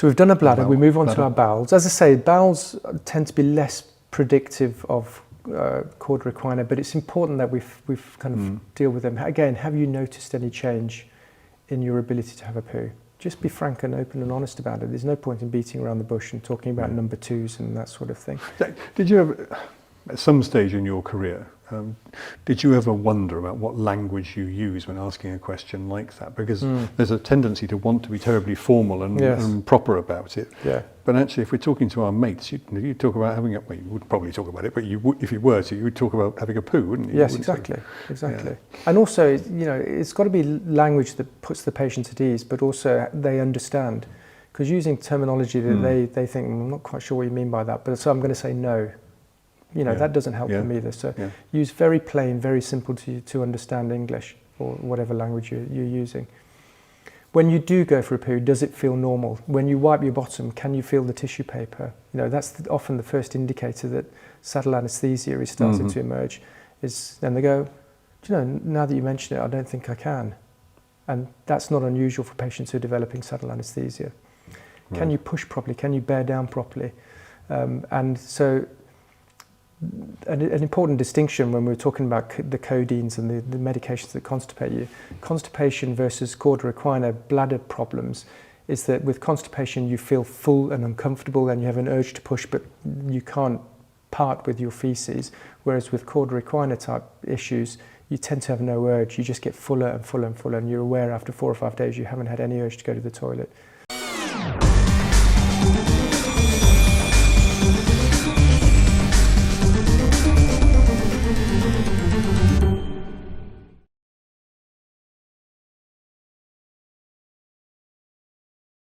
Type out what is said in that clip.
So we've done a bladder, we move on bladder. to our bowels. As I say, bowels tend to be less predictive of Cauda equina, but it's important that we've kind of deal with them. Again, have you noticed any change in your ability to have a poo? Just be frank and open and honest about it. There's no point in beating around the bush and talking about number twos and that sort of thing. Did you ever, at some stage in your career, did you ever wonder about what language you use when asking a question like that? Because there's a tendency to want to be terribly formal and proper about it. Yeah. But actually, if we're talking to our mates, you'd talk about having a, well, you would probably talk about it, but if you were to, you would talk about having a poo, wouldn't you? Yes, exactly. Yeah. And also, you know, it's got to be language that puts the patient at ease, but also they understand. Because using terminology that they think, I'm not quite sure what you mean by that, but so I'm going to say no. You know, that doesn't help them either. So use very plain, very simple to understand English or whatever language you're using. When you do go for a poo, does it feel normal? When you wipe your bottom, can you feel the tissue paper? You know, that's often the first indicator that saddle anesthesia is starting to emerge. Then they go, do you know, now that you mention it, I don't think I can. And that's not unusual for patients who are developing saddle anesthesia. Right. Can you push properly? Can you bear down properly? And so an important distinction when we're talking about the codeines and the medications that constipate you, constipation versus Cauda equina bladder problems, is that with constipation you feel full and uncomfortable and you have an urge to push, but you can't part with your feces, whereas with Cauda equina type issues you tend to have no urge, you just get fuller and fuller and fuller, and you're aware after 4 or 5 days you haven't had any urge to go to the toilet.